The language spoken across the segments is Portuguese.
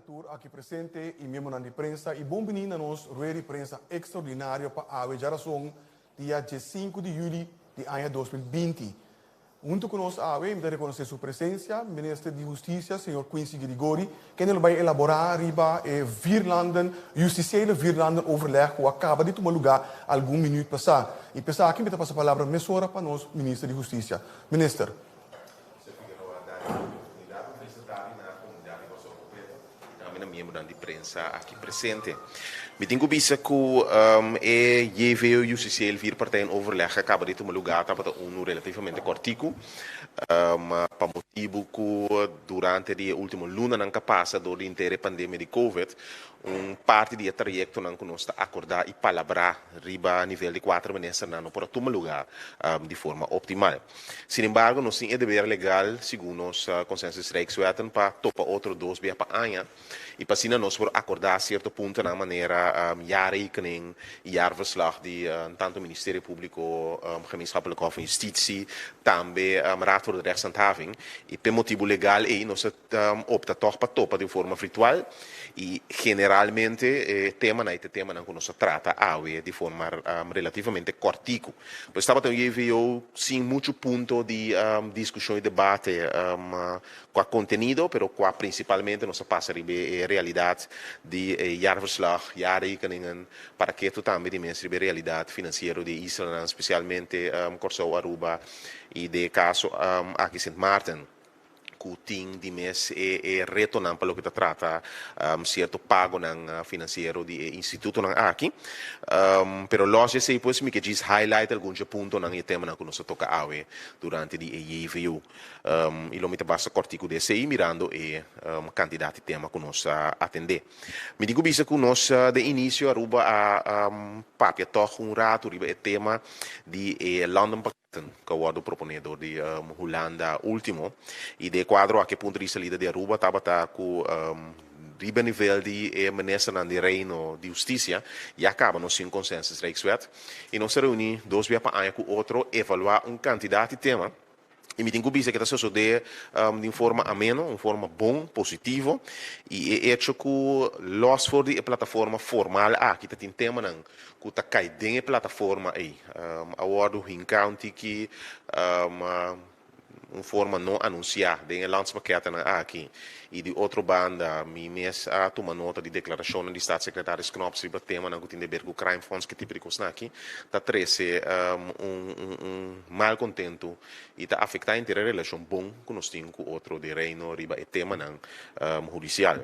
Senator aqui presente e membro de prensa e bom menino nos rueda de prensa extraordinário para a geração dia 5 de julho de ano 2020. Junto conosco, me reconhecer sua presença, ministro de Justiça, senhor Quincy Grigori, que ele vai elaborar riba Virlanden, justiciële Virlanden overleg, que acaba de tomar lugar algum minuto passado. E pensar aqui, me dá a palavra mesora para nós, ministro de Justiça. Ministro. Membro de prensa aqui presente. Me tenho visto que JVO e o CCL vir partijen overleg acaba de tomar lugar para relativamente cortico. Para motivo que durante a última luna não passa door de inteira pandemia de Covid, parte do trajecto não nós acordar e palabrar riba a nível de 4 meses não para tomar lugar de forma optimal. Sin embargo, nós temos dever legal, segundo os consensos Rijkswetten, para topar outro 2 via para anha e para assim nós por acordar a certo ponto na maneira jaarrekening, jaarverslag die tanto o Ministério Público, Gemeenschappelijke Hof van Justitie, também Raad voor de Rechtshandhaving e por motivo legal nós opta toch para topa de forma virtual e generalmente tema não nós trata de forma relativamente cortico. Pois estava também eu sim muito ponto de discussão e debate com a conteúdo, pero com principalmente nós passa a realidade de jaarverslag, jaarrekeningen, para que tu também dimensure a realidade financeira de Israel, especialmente Corso Aruba e de caso aqui Sint Maarten. Ting di mes retornam para o que trata certo pago ng financeiro de instituto ng aqui pero logo sei pois me que diz highlight alguns pontos ng tema na que nós toca awe durante de EVU e lo mita basta cortico de sei mirando candidato tema que nós atender me digo bisa que nós de início Aruba a papia toch rato riba tema de London que o proponedor de Holanda último e de quadro a que ponto de salida de Aruba estava com riba nível de ministro de Reino de Justiça e acaba no sem consenso Rijkswet e nós reunimos 2 dias para com outro evaluar candidato e tema. E me tenho visto que está sucedendo de forma amena, de forma bom, positivo, e é hecho que los for de plataforma formal aqui tem tema não, que está caindo a plataforma aí, a hora do county que forma não anunciar, de landspaquete aqui e de outra banda, me mês a tomar nota de declaração de Staatssecretaris Knops sobre o tema na Gutenberg o crime funds que tipo de coisa aqui, está trece mal contento e está afetando a inteira relação bom que nós temos com outro de reino riba e tema não judicial.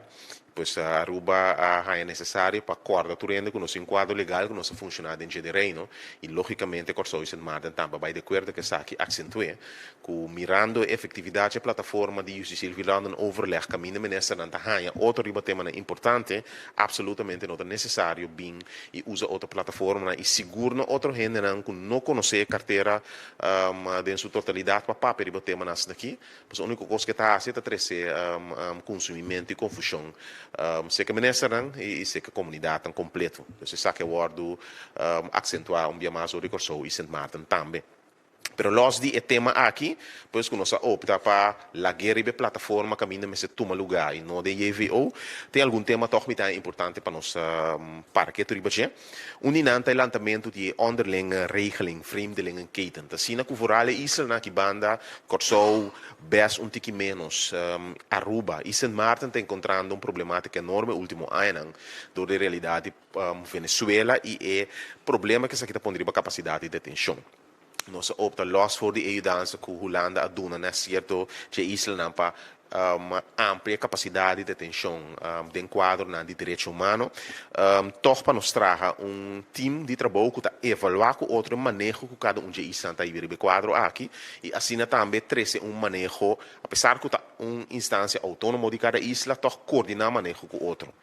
Pois a Aruba é necessário para acordar turendo com o quadro legal que nós funciona dentro do reino e logicamente Corso e Sint Maarten também vai de acordo que aqui acentue que mirando a efetividade da plataforma de justiça virando overleg caminho minister na tahanha outro riba tema importante absolutamente não é necessário bem e usa outra plataforma e seguro outro gente não conhecer carteira em sua totalidade para papel riba tema nas daqui pois a única coisa que está a ser trazer consumimento e confusão sei que minister e sei que a comunidade completo então se sabe que o word acentuar dia mais o recurso e Sint Maarten também. Pero los di tema aqui, pois que nós opta para a guerra de plataforma caminho mas toma lugar e não de EVO, tem algum tema toch muito importante para nós para que tudo bem. Uninante lançamento de onderlinge regeling, vreemdelingenketen. Assim na cuvorale Israel na que banda, Corso, best tiki menos Aruba. E Sint Maarten está encontrando problemática enorme último ano, door a realidade Venezuela e problema que isso aqui está pondo capacidade de detenção. Nós opta los voor de ajudança que Holanda aduna, né, certo, que Israel não para uma ampla capacidade de detenção de enquadro de direito humano, toch para nos traga time de trabalho que está evaluar com outro manejo que cada de Israel está aí quadro aqui e assim também traz manejo, apesar que está instância autônoma de cada isla, toch coordenar manejo com outro.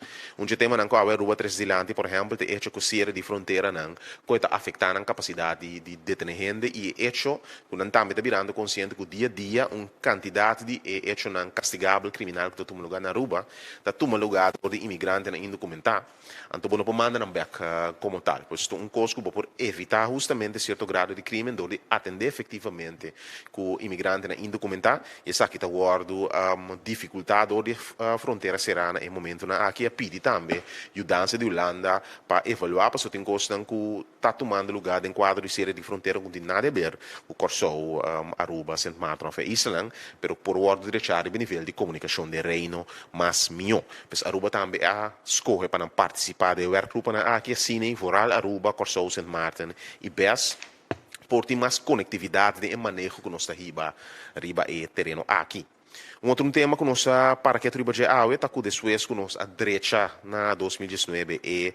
Tema não que a rua transilante, por exemplo, é hecho que cierre de fronteira não, que está afetando a capacidade de detener gente e hecho que não também está virando consciente que dia a dia candidato de hecho não castigável criminal que toma lugar na Aruba, está toma lugar por de imigrante na indocumentar. Então, não manda na back como tal. Pois um cosco por evitar justamente certo grado de crime, de atender efetivamente com o imigrante na indocumentar, e essa aqui está guardo dificuldade de fronteira serana em momento na aqui a pedi também ajudança de Holanda para evaluar para tem costa que está tomando lugar em quadro de série de fronteira com nada a ver o Corsou, Aruba, Sint Maarten e Island, pero por ordem de chave de nível de comunicação de reino mas melhor. Pois Aruba também a escolhe para participar de werkgroepen aqui assim vooral Aruba, Corsou, Sint Maarten e BES por ter mais conectividade de manejo que nós riba e terreno aqui. Um outro tema que nós para que tribo de AUE está com depois que nós a direita na 2019 e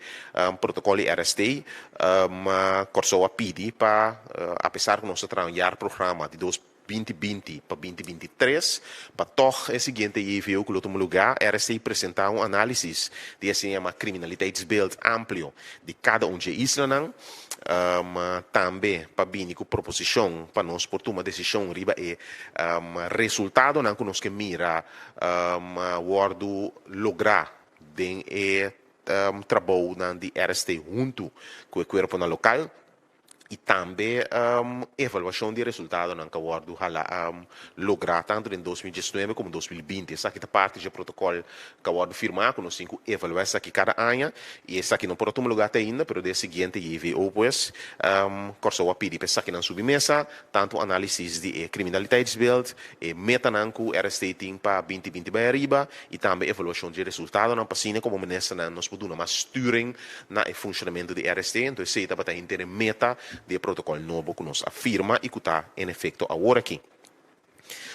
protocolo RST Corsou a pedir para apesar que nós trabalhar programa de 2020 para 2023 para toch é seguinte e viu que o último lugar RST apresentar análise de assim uma criminaliteitsbeeld amplo de cada de Island também para vir com proposição para nós por tomar decisão riba e resultado não que nós que mira guardo lograr den trabalho de RST junto com o corpo na local e também avaliação de resultado não que guardo lograr tanto em 2019 como 2020 essa aqui é parte do protocolo que guardo firmar com nós cinco avaliar essa aqui cada ano e essa aqui não pode tomar lugar ainda pero de seguinte EVO pues Corsou a pedir para essa aqui na submesa tanto análise de criminaliteitsbeeld e meta não que RST tem para 2020 para arriba e também avaliação de resultado não para como menessa nós podemos mais sturing na funcionamento de RST então se está para ter meta de protocolo novo que nos afirma e que está em efeito agora aqui.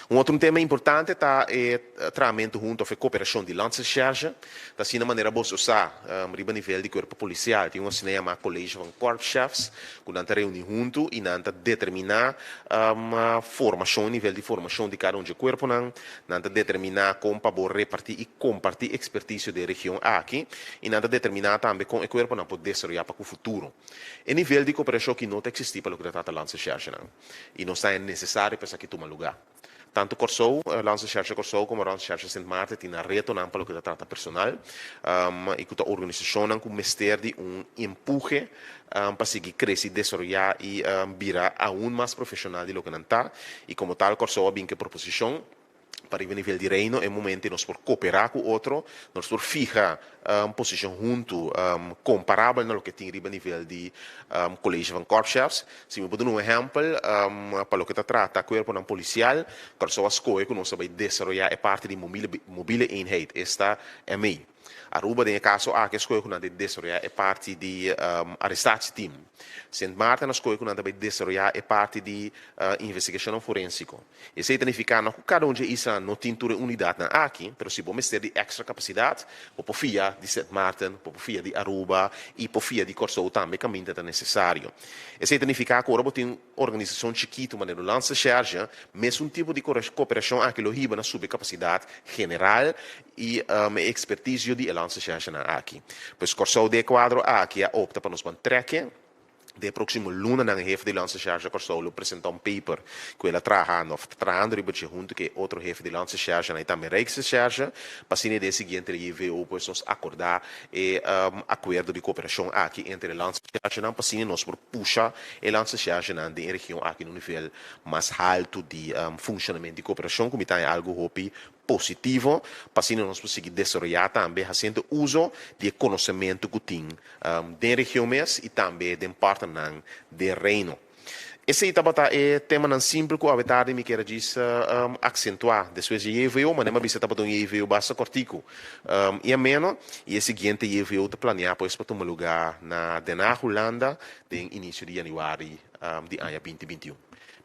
Outro tema importante está o tratamento junto à cooperação de lança-charge, está assim na maneira de usar a nível de corpo policial, tem uma cinema colégio de corps chefs, que não reúne junto e não determinar a formação, nível de formação de cada de corpo, não determinar como para repartir e compartir expertise da região aqui, e não determinar também como o corpo não pode desenvolver para o futuro. E nível de cooperação que não existe para o que trata lança-charge, e não está necessário para que tome lugar. Tanto Corsou, lança-charge Corsou como lança-charge Sint Maarten tem reto não para o que trata personal e que a organização com mestre de empuje para seguir crescer, desenvolver e virar aún mais profissional de lo que não está e como tal Corsou bem que proposição para o nível de reino, é momento nós por cooperar com o outro, nós por fijar posição junto, comparável no que tem a nível de colégio de corps chefs. Se me pode dar um exemplo, para o que trata corpo não policial, que só as coisas que nós vamos desenvolver é parte de mobile eenheid, esta é meio. Aruba, nel caso, ha che scuola con desoria è parte di arrestati team. Sint Maarten, scuola con desoria è parte di investigazione forensico. E se significa que cada de isa não tem uma unidade na aqui, pero se vamos ter de extra capacidade, por fia de Sint Maarten, por fia de Aruba e por fia de Corsou também caminho é necessário. E se significa que agora tem uma organização chiquita, mas não lança charge, mas tipo de cooperação aqui lo riba na subcapacidade general e expertise de lança-charge aqui. Pois Corsou de quadro aqui opta para nos trekken. De próximo luna na jefe de lança-charge Corsou apresentar paper que ela trabalhando junto que outro jefe de lança-charge e também Rijksrecherche para assim de seguinte EVO pois nos acordar e acordo de cooperação aqui entre lança-charge para assim nós por puxar e lança-charge na região aqui no nível mais alto de funcionamento de cooperação como está algo hopi positivo, para assim nós conseguir desenvolver também fazendo uso de conhecimento que tem da região e também de parte do reino. Esse é tema não simples que a verdade me quer dizer acentuar depois de EVO, mas não bisa um EVO basta cortico. E a menos e o seguinte EVO de planear pois para tomar lugar na Holanda no início de janeiro de ano 2021.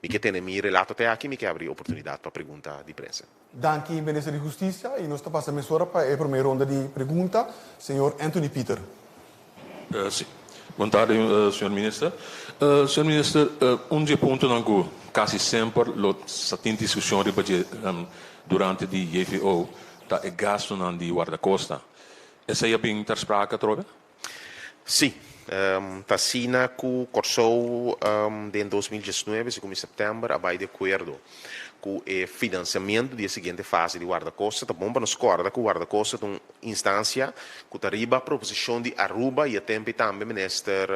Me que tem meu relato até aqui, me que abre oportunidade para pergunta de prensa. Danke, Ministro de Justiça. E nós estamos passando para a primeira ronda de pergunta. Senhor Anthony Peter. Sim. Boa tarde, Sr. Ministro. Sr. Ministro, ponto não que quase sempre se tem discussão durante o EVO está é gasto na de guarda-costa. Essa é bem ter sprake, trove? Sim. Tassina que Corsou em 2019, segundo setembro, abai de acordo com o financiamento da seguinte fase de guarda-costa, tá bom para nos corda que o guarda-costa é uma instância que arriba a proposição de Aruba e a tempo também minister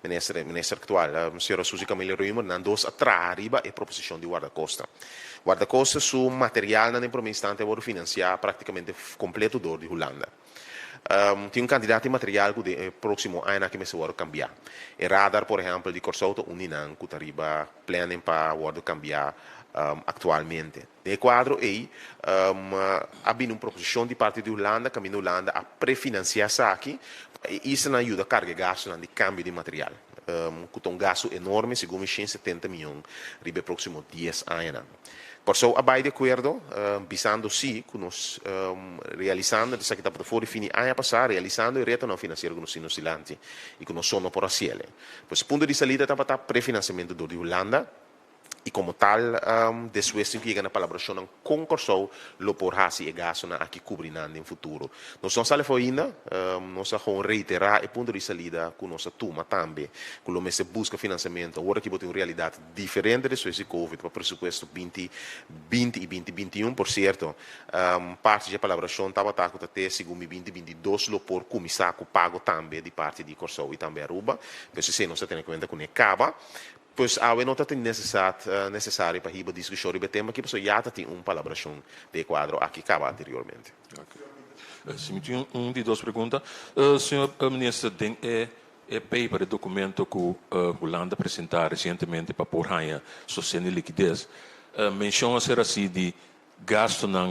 minister actual, a senhora Suzy Camille Ruimer, não dos atrás arriba a proposição de guarda-costa. Guarda-costa su material na primo instante vou financiar praticamente completo do de Holanda. Tem candidato de material que o próximo ano que me se vai cambiar. O radar, por exemplo, de Corsauto Uninan, que arriba planem para cambiar atualmente. De quadro aí, há uma proposição de parte de Holanda, que a Holanda a prefinanciar isso aqui, e isso não ajuda a carga gasto de câmbio de material. Com um gasto enorme, segundo 170 milhões, ribe próximo 10 anos. Por isso, abai de acordo, visando sim, que nós realizando, isso que está por fora, fim ano passado, realizando o retorno financeiro que nós temos silante e que nós somos por a cielo. Pois, ponto de salida está para prefinanciamento de Holanda, e como tal, depois que chega na colaboração com o Corsau, lo por hasi e gasto na aqui cobrinando em futuro. Nós não sabe ainda, nós vamos reiterar o ponto de salida com nossa turma também, que o mês busca financiamento, agora que tem uma realidade diferente depois de Covid, para o pressuposto 2020 e 2021, por certo, parte da colaboração estava até segundo 2022, lo por começar com pago também de parte de Corsau e também Aruba, porque se não se tem em conta que não acaba, pois a não está necessário para a discussão sobre o tema que pessoa já tem uma colaboração de quadro aqui acaba anteriormente. Se me tinha de duas perguntas, senhor ministro, tem paper, documento que a Holanda apresentou recentemente para pôr raia social e liquidez, menciona ser assim de gasto na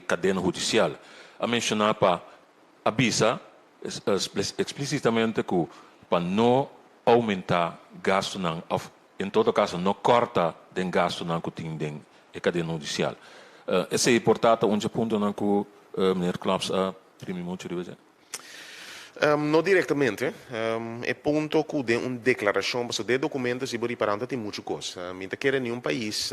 cadeia judicial. A mencionar para avisa explicitamente que para não aumentar gasto em todo caso não corta den gasto que tem den cadeia judicial. Esse é importante ponto que o meneer Klaps primi muito de dizer. Não diretamente, é ponto que tem uma declaração, mas de documentos e por tem muita coisa. Minta quer nenhum país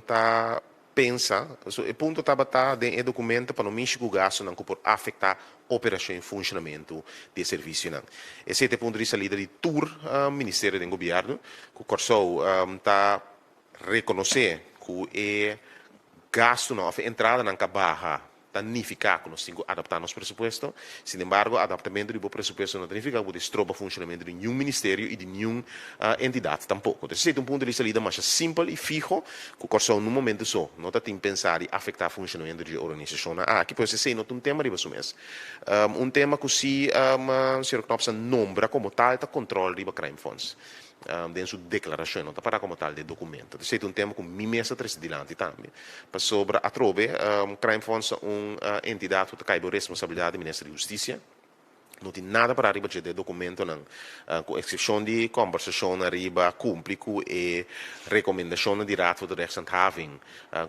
tá pensa, o ponto tá de documento para não mexer com o gasto não por afetar operação e funcionamento de serviço não. Esse é o ponto de salida de tour Ministério do Governo, que o Corsau tá reconhecer que é gasto não, a entrada não barra significa que nós temos que adaptar nosso pressuposto. Sin embargo, o adaptamento do pressuposto não significa que estroba o funcionamento de nenhum ministério e de nenhuma entidade tampouco. Então, esse é um ponto de salida mais simples e fijo, que o Corsau, no momento só, não está tem pensar em afetar o funcionamento da organização. Que pode ser não um tema de mês. Um tema que se o Sr. Knopf nombra como tal, é o controle do crime funds. Dentro sua declaração, não está para como tal de documento. Esse é um tema que me mesa adiante também. Para sobre a trobe, crime funds é uma entidade que cai a responsabilidade do Ministério da Justiça. Não tem nada para arriba de documento, não. Com exceção de conversação arriba, cumpre com a recomendação de rato de rechtshandhaving,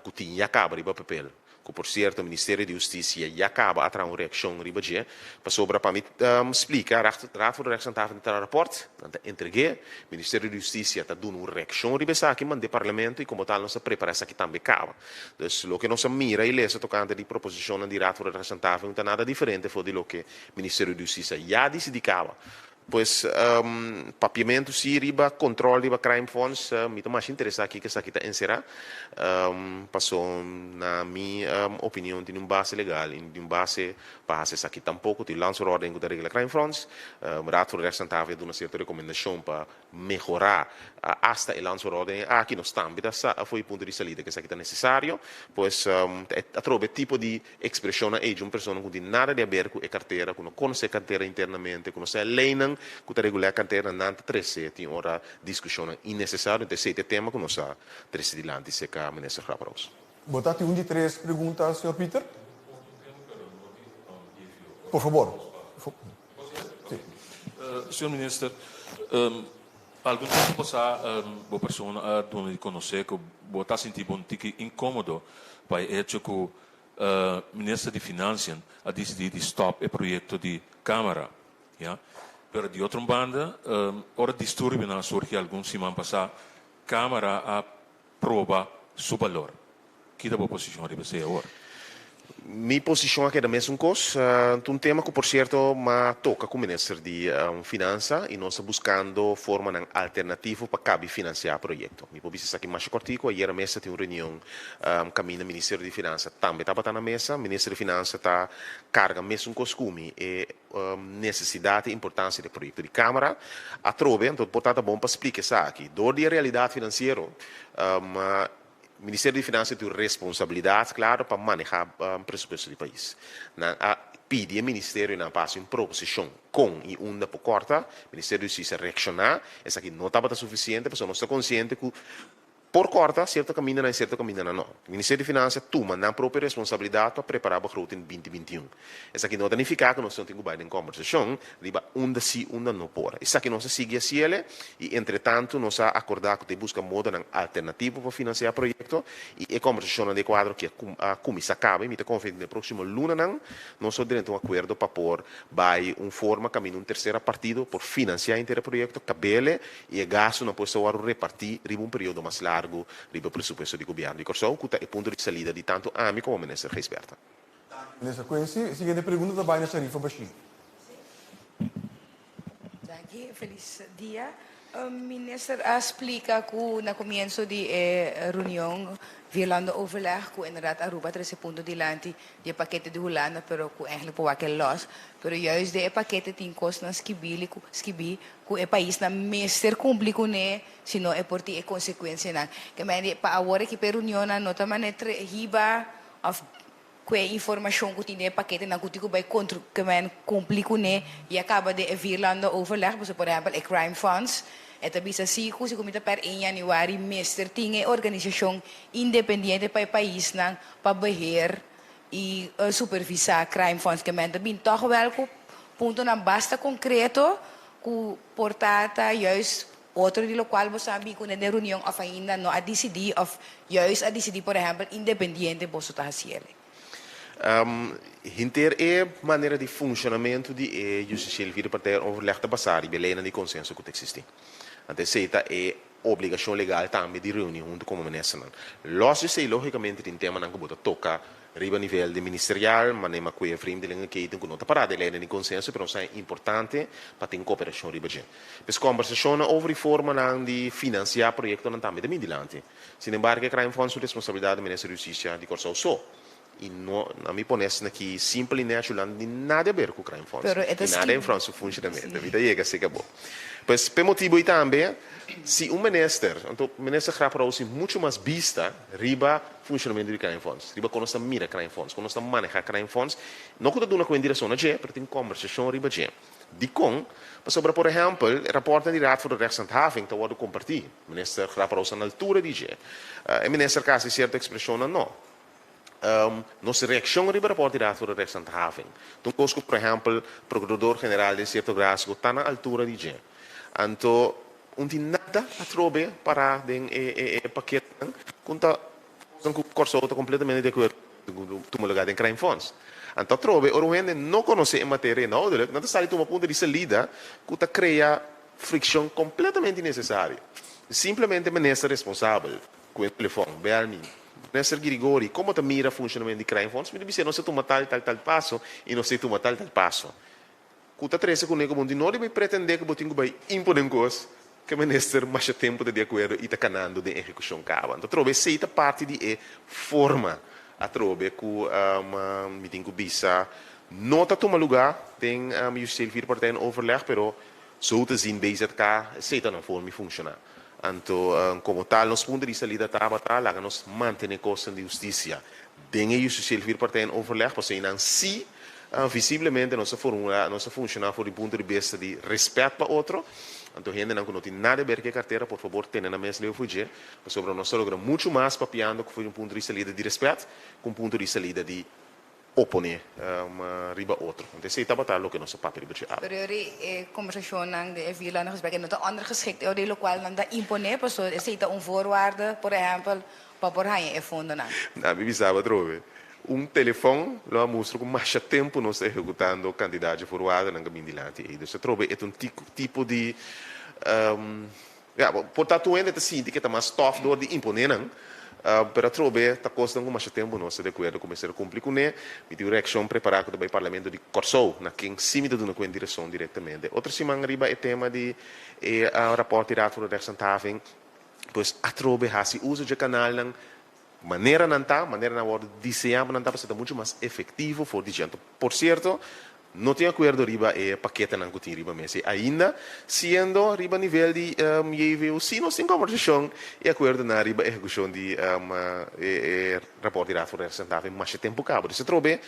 que tinha acaba arriba papel. Que, por certo, o Ministério da Justiça já acaba a uma reação arriba de, para sobre para me explicar, rato de rechtshandhaving está raporte, entreguei, o Ministério da Justiça está dando uma reação arriba aqui, manda o Parlamento e como tal não se prepara essa aqui também acaba. Então, o que não se mira e lê tocante de proposição de rato de rechtshandhaving não está nada diferente do que o Ministério da Justiça já decidicava. Pois, papiamento sim, riba, controle riba crime funds, me mais interessa aqui que essa aqui está encerrada. Passou, na minha opinião, de uma base legal, de uma base para essa aqui tampouco, de lançar ordem da regra crime funds, rato representável de uma certa recomendação para melhorar hasta o lançar ordem, aqui no estamos, foi o ponto de salida que essa aqui está necessário, pois, a trobe tipo de expressão de uma pessoa que não tem nada a ver com a carteira, que não conhece a carteira internamente, que não sei a lei, que regular a carteira não trece tem hora discussão innecessária desse tema que nós está trece dilante se cá ministro Raparos. Botate de 3 perguntas, Sr. Peter. Por favor. Senhor ministro, algum tempo passado, a pessoa dona de conhecer que está sentindo um tique incômodo para o hecho que o ministro de Finanças a decidido stop o projeto de Câmara, ja? Pero de outra banda, ora distúrbio na surge algum semana passada, Câmara aprova seu valor. Que da posição de você agora? Minha posição aqui é da mesma coisa. Um tema que, por certo, me toca com o Ministro de Finanças e nós estamos buscando forma alternativa para caber financiar o projeto. Minha posição aqui mais cortico, ayer a mesa tem uma reunião com o Ministério de Finanças. Também estava na mesa, o Ministério de Finanças está carga mesmo costume e necessidade e importância do projeto de Câmara. A trove, então, portanto, é bom para explicar isso aqui. Door de realidade financeira, o Ministério de Finanças tem responsabilidade, claro, para manejar o presupuesto do país. Pede ao Ministério na passe uma proposição com e uma por corta, o Ministério de Justiça reaccionar, essa aqui não estava suficiente, porque não está consciente que por corta, certo caminho não, certo caminho não. O Ministério de Finanças toma a própria responsabilidade para preparar o begroting em 2021. Essa aqui não significa que nós não temos em conversação, riba onde sim, onde não pode. Essa aqui não se sigue assim, e entretanto nós acordamos que busca modo alternativo para financiar o projeto, e a conversação de quadro que a comissão acaba, e me confio que no próximo luna nós temos um acordo para pôr forma caminho um terceiro partido por financiar o inteiro projeto, cabele, e o gasto não pode ser repartir riba um período mais largo riba presupuesto di governo. Di corso, que é ponto de salida de tanto AMI como o Ministro Reisberta. Minister Quincy, seguinte pergunta também na Sharifa Bashir. Danke, feliz dia. Minister, explica que na comienzo de reunião, violando overleg, que inderdaad Aruba 13 puntos delante de paquete de Holanda, pero que eigenlijk por aquel los, pero juist de paquete tem kost na skibi, que é país na meester público ne, sino é por ti é consequência na. Que me pa agora que per reunião na nota manetre hiba of que informação que tinha paquete na que vai contra que men complico ne e acaba de violando overleg, por exemplo, a crime funds. Ito bisa si kumita per 1 Januari, Mr. Tinge, organização independente para o país ng pabeheer e supervisar crime funds que men bin toch wel ko punto na basta concreto ku portata juist outro de local você sabe que na reunião of ainda no a decidir of juist a decidir por exemplo independente bosso ta hasiele. Hinter maneira de funcionamento de justiça civil para ter overleg te passar e beleza de consenso que existe. Antecita é obrigação legal também de reunião como ministro. Logo se logicamente tem tema não que toca riba nível de ministerial, mas nem que é frame de linha que tem que não parada de consenso, mas é importante para ter cooperação riba gente. Mas conversação over forma de financiar projeto não também de midilante. Sin embargo, que crime funds responsabilidade do Ministério da Justiça de corso só. E não me parece que simplesmente não tem nada a ver com o crime funds. E nada em França funcionamento. A vida chega, se acabou. Pois, por motivo aí também, se ministro, então, o ministro Grapara muito mais vista, riba funcionamento de crime funds, riba quando está mira crime funds, quando está maneja crime funds, não que está com direção a G, mas tem conversação riba G. De com, sobre, por exemplo, o rapporto de Raad voor de Rechtshandhaving te worden compartilhado. O ministro Grapara na altura de G. O ministro Cassi certa expressão não. Nossa reação riba rapporto de Raad voor de Rechtshandhaving. Então, por exemplo, o procurador-geral de certo grado está na altura de G. Então, não tem nada a trobe para o paquete, quando o corso está completamente de acordo com o lugar de crime funds. Então, trobe, o gente não conhece a matéria não está ali uma ponto de salida que cria fricção completamente necessária. Simplesmente o ministro responsável com o telefone, bem Minister Grigori, como está mira o funcionamento de crime funds, me diz não se toma tal passo e não se toma tal passo. Kuta trece com nego mundo não deve pretender que botinho vai impor coisas que o ministro mais tempo de acordo e está canando de execução cava. Então trobe seita parte de forma a trobe que me tem que bisa não está toma lugar tem eu sei vir para ter overleg, pero so te zien bezig cá seita não forma funcionar. Então como tal nos pontos de salida tá lá nos manter costa de justiça. Tem eu sei vir para ter overleg, para ser não si visivelmente nossa fórmula, nossa funcionar por um ponto de vista de respeito para outro. Então, gente não tem nada a ver com a carteira, por favor, tenha na mesa de fugir. Sobre nós logramos muito mais papiando que foi um ponto de salida de respeito, com um ponto de salida de oponer uma riba outro. Então, se está batendo o que nosso papel de Pero conversação de vila na gesprek não ander geschikt é o local não dá imponer, porque se está voorwaarde, por exemplo, para por aí é fundo não. Não, me bisava trove. Telefone lo mostra com mais tempo nós executando candidato forward na caminho de lá. Então, se trove é tipo de portanto ainda te sente que está mais tough door de imponer Pero trobe, ta costa com mais tempo, não se de acordo com esse cumprir com né, e direção preparada do parlamento de Corsou, na quem cima de uma direção diretamente. Outra semana riba é tema de rapport tirado por a Santaving, pois a trobe se usa de canal não maneira não hora desenhado não está para ser muito mais efetivo for de gente. Por certo, não tem acordo riba e paquete não que tem riba mas ainda sendo riba nível de EVO se não tem conversação e acordo na riba execução de rapport tirado por a Santaving mais tempo cabo. Se trobe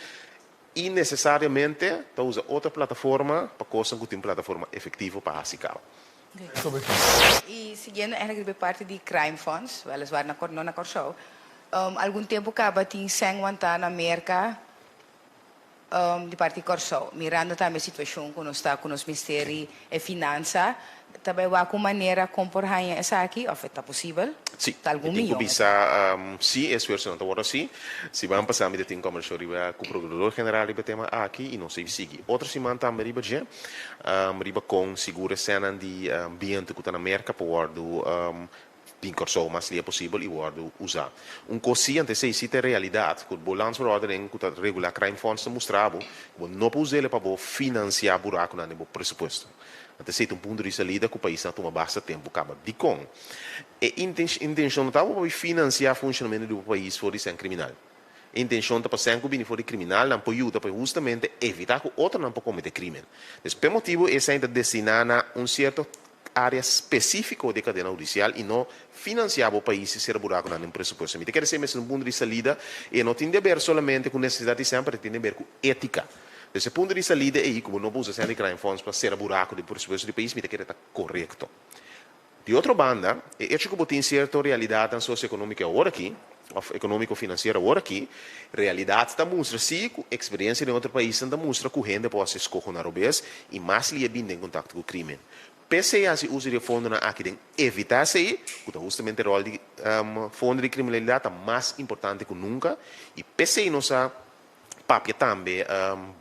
e necessariamente tá usa outra plataforma para coisa que tem plataforma efetiva para assim cabo. E seguindo eigenlijk parte de crime funds, weliswaar não na Corsou, algum tempo acaba tinha 100 na América de parte de Corsou, mirando também a situação que nós está com os ministérios e finanças, também há uma maneira como por aí essa aqui, ou está possível? Sim, algum milhão. Bisa, sim, esforço não agora sim. Se vamos passar a tem como riba com o procurador general riba tema aqui e não sei seguir. Outra semana também riba já, riba com segura cena de ambiente que está na América para do bem Corsou mais é possível e guardo usar. Coisa antes se existe realidade, que o balance por ordem que o regular crime funds mostrava, não pode usar para financiar buraco na nível presupuesto. Antes se ponto de salida que o país não toma bastante tempo acaba de com. E intenção não estava para financiar o funcionamento do país for de criminal. A intenção está para ser que for de criminal não pode ajudar para justamente evitar que outro não possa cometer crime. Então, por motivo esse ainda destinar a certo área específica de cadeia judicial e não financiar o país se ser buraco no presupuesto. Me quer dizer, mas um ponto de salida e não tem de ver somente com necessidade de sempre, tem de ver com ética. Desse ponto de salida é como não usa sempre crime funds para ser buraco do presupuesto do país, me quer estar correto. De outra banda, é que tem certa realidade socioeconômica agora aqui, econômico-financeira agora aqui, realidade está mostra se a experiência de outro país está mostra que o renda pode ser escorrer na robês e mais lhe é bem em contato com o crime. Pese a se usa de fundo aqui de evitar isso aí, que justamente o rol de fundo de criminalidade é mais importante que nunca, e pese a nossa papel também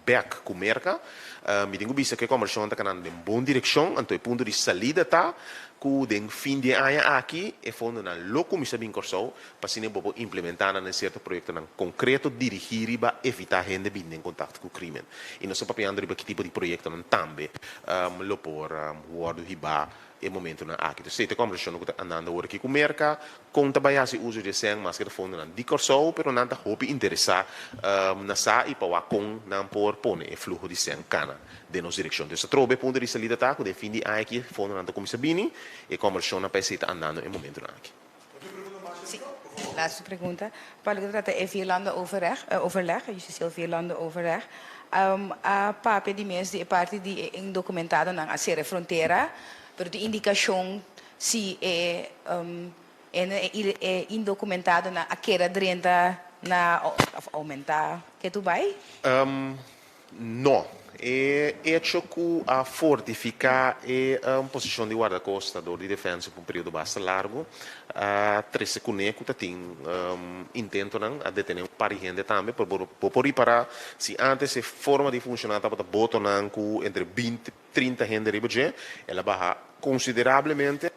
back com o mercado, me tenho visto que a conversão está caminhando em boa direção, então o ponto de salida está, que o fim de ano aqui, é fundo na locomissa bem Corsou, para se não implementar em certo projeto concreto, dirigir para evitar gente bem em contato com o crime. E nós estamos papelando que tipo de projeto também, lo por guardo riba e momento na aqui. Então, se a conversão que está andando aqui com o mercado, conta bem se uso de sem mas que fundo na de Corsou, pero não está hope interessar na sa e para com não por pone e fluxo de sem cana de nossa direção. Então, se trobe ponto de salida tá, que define aqui fundo na comissão bini e conversão na PC está andando em momento na aqui. Sim. Laatste pergunta. Paulo, dat é Vierlanden overleg, justicieel Vierlanden overleg. A papel de mês de parte de indocumentado na Acere Fronteira, pero de indicação se é indocumentado na aquela 30 na aumentar. Que tu vai? Não. É hecho que a fortificar a posição de guarda-costa de defesa por um período bastante largo. A 13 cuneco tem intento a detener um par de gente também, por ir para se antes a forma de funcionar estava botar entre 20 e 30 gente de budget, ela baixa consideravelmente.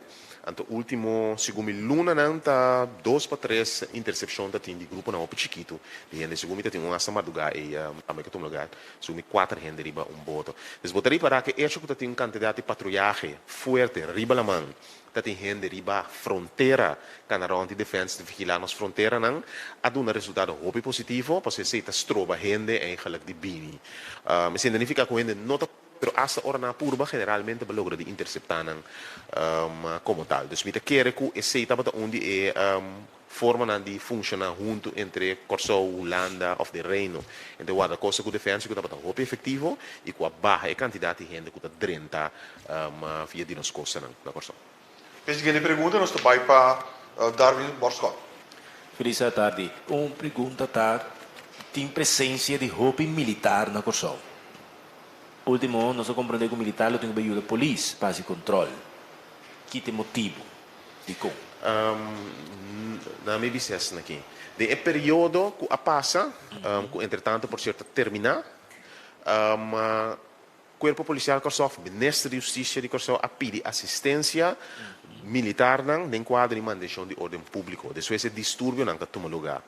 Então, último, segundo luna, não está 2 para 3 intercepções da de grupo não chiquito. E ainda segundo tem uma madrugada e também que lugar, segundo 4 gente riba boto. Então, botaria para que é que tem um candidato de patrulhagem forte, riba la mão. Tem gente riba fronteira, canarão de defesa de vigilar nas fronteiras, não, a dar um resultado muito positivo, para se está troba gente em gelag de bini. Mas significa que a gente não pero hasta hora na purba generalmente logra de interceptar como tal. Então, me quer que esse estava onde é forma de funcionar junto entre Corsou, Holanda ou de Reino. Então, a coisa que a defesa que estava muito efetivo e com a baixa quantidade de gente que está drenta via de nos coisas na Corsou. Presidente, pergunta nós vai para Darwin Borscott. Feliz tarde. Uma pergunta tem presença de roupa militar na Corsou. Último, nós compreendemos que o militar tem que ajuda a polícia para esse controle. Que tem motivo de como? Na minha visão aqui. De período que passa, que entretanto por certo terminar, Corpo Policial Korsov, Ministro de Justiça de Korsov, a pedir assistência militar nem quadro de manutenção de ordem público. Depois esse distúrbio não toma lugar.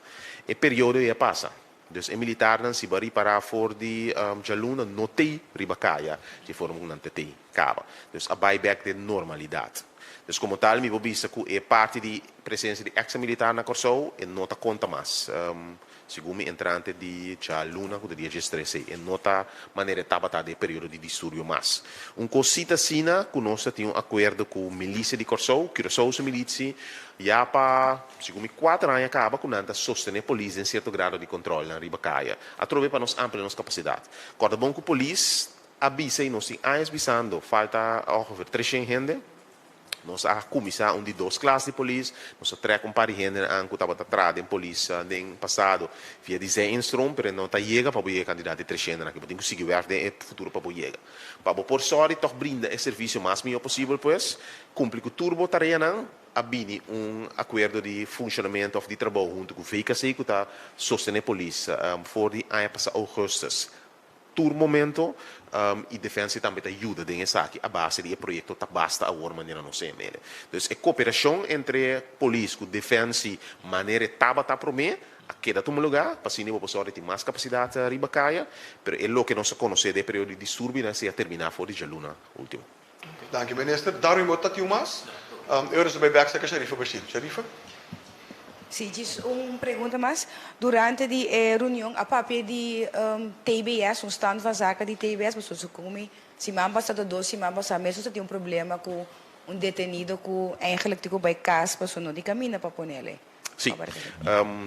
E período ia passa. Dus in militar se vai para for de jaluna notei ribacaia, de forma não tem cava. Dus a buyback de normalidade. Dus como tal, me vou dizer que é parte de presença de ex-militar na Corsou e nota conta mais. Segundo entrante de jaluna que dia 13 e nota maneira tabata de período de distúrbio mais. Cosita sina que nós temos acordo com a milícia de Corsou, que a milícia já para, segundo 4 anos, acaba com nada sostener a polícia em certo grau de controle na ribacaia. Atrove para nós ampliar nossa capacidade. Quando bom que a polícia avisa e nós estamos avisando, falta ongeveer 300 gente. Nós a começar de 2 classes de polícia, nós três comparihender ang kutaba atrás em polícia nem passado via dizer instrum, pero não tá chega para o candidato de 300 aqui, porque conseguir ver de futuro para o chega. Para por sorte toch brinda o serviço mais melhor possível, pois cumpre com turbo tarefa não abini acordo de funcionamento de trabalho junto com o VKC que está sostener a polícia for de ano passado augustus. Tur momento e defesa também ajuda nessa aqui a base do projeto tá basta agora maneira não sei nele. Então a cooperação entre polícia e defesa maneira tava tá para mim queda todo lugar para sim vou sorte ter mais capacidade riba caia, pero é lo que nós conhece de período de distúrbio né se a terminar fora de jaluna último. Dank u minister. Daarom wordt dat mas. Eu sou bem que Sharifa Bashir. Sharifa? Sí, uma pergunta mais. Durante a reunião, a papel de TBS, stand van zaken de TBS, mas como se mamba está do se mamba está mesmo se tem problema com detenido que eigenlijk tipo bij casa, mas não de caminho para poner ele. Sim,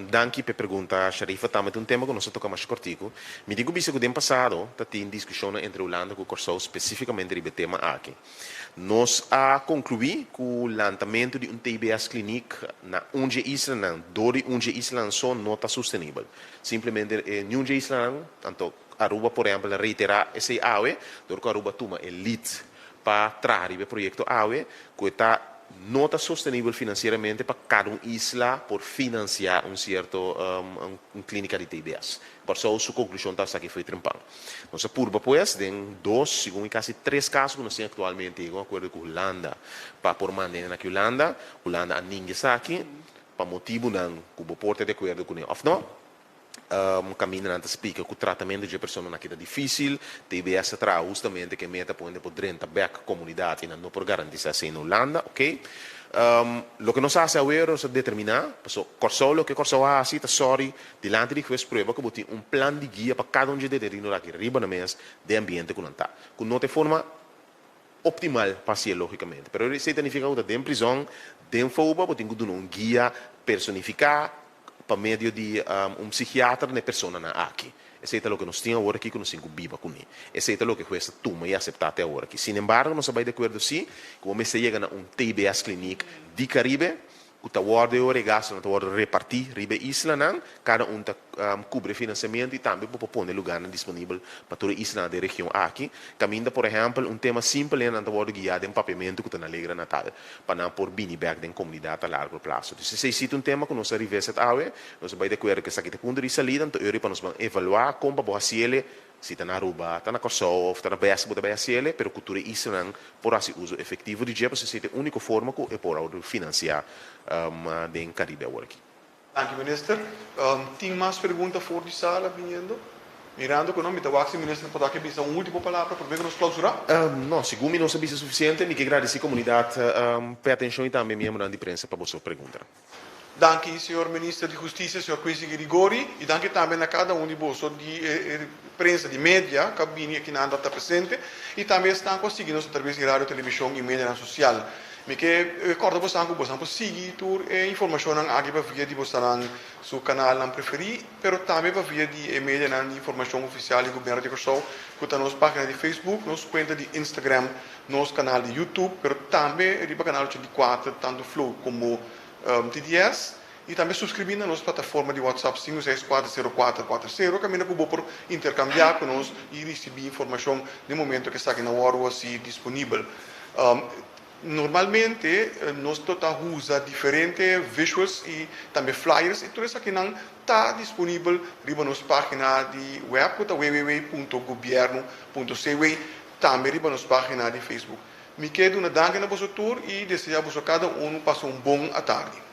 danke per pergunta, Sharifa, também um tema que nós tocamos mais cortico. Me digo que no ano passado, tem discussão entre Holanda e Corsou especificamente sobre o tema aqui. Nós a concluí com o lançamento de TBS clinic na onde Island, dori onde Island só não está sustentável. Simplesmente, onde Island, tanto Aruba, por exemplo, reiterar esse AUE, porque Aruba toma elite para trazer o projeto AUE, que está não está sustentável financeiramente para cada isla por financiar certo clínica de TBS. Por isso, a sua conclusão está aqui foi trempão. Nossa curva, pois, tem 2, segundo quase 3 casos que nós temos atualmente, com acordo com a Holanda, para por manter na Holanda a ninguém está aqui, para motivo não, que o porte de acordo com ele, ou não. Caminho não explica que o tratamento de pessoa não é difícil, TBS traz justamente que meta põe por dentro da comunidade e não por garantir assim na Holanda, ok? Lo que nós fazemos agora é determinar, Corsou, lo que Corsou faz, está sorry, diante de questa prova que botem plano de guia para cada de detenido aqui riba na mesa de ambiente que não está, que não tem forma optimal para ser logicamente, pero isso significa que dentro prisão, dentro foba, botem que um guia personificar para meio de psiquiatra na pessoa na aqui. Esse é o que nós temos agora aqui que nós temos viva com ele. Esse é o que essa turma é aceitar até agora aqui. Sin embargo, nós estamos de acordo sim, que o mês chega na TBS clinic de Caribe, que está guarda e gasta, está guarda repartir, ribe isla não, cada está cobre financiamento e também para pôr lugar disponível para toda a isla da região aqui. Caminha, por exemplo, tema simples na guarda guiada em papiamento que está na Alegre Natal, para não pôr biniback em comunidade a largo prazo. Então, se existe tema que nós revisamos agora, nós vamos de acordo que essa aqui é ponto de saída, então Europa nós vamos evaluar como para fazer se está na Aruba, está na Kosovo, está na BS, está na BSL, pero cultura isla por esse uso efetivo de jeito, se é a única forma que é por financiar em Caribe aqui. Dank u minister. Tem mais perguntas fora de sala vindo? Mirando que não, me está minister para dar aqui uma última palavra para ver que nós clausurar? Não, segundo não sabia suficiente, me que agradecer a comunidade pela atenção e também membro da imprensa para a sua pergunta. Dank u, senhor ministro de Justiça, senhor Quincy Grigori, e dank u também a cada de vocês de imprensa, de mídia, que vem aqui na está presente, e também estão conseguindo através de rádio, televisão e mídia social. Me que recordo que vocês podem seguir a informação aqui via de vocês seu canal preferido, mas também via de mídia de informação oficial do governo de Kosovo, que está nossa página de Facebook, nossa conta de Instagram, nosso canal de YouTube, mas também no canal de 4, tanto Flow como TDS, e também subscrever na nossa plataforma de WhatsApp 5640440, caminho para por intercambiar conosco e receber informação no momento que está aqui na hora assim disponível. Normalmente, nós usamos diferentes visuals e também flyers, e tudo isso aqui não está disponível na nossa página de web, www.governo.cw. também para nossa página de Facebook. Me quero dar danke na vosso tour e desejar a cada um passe bom à tarde.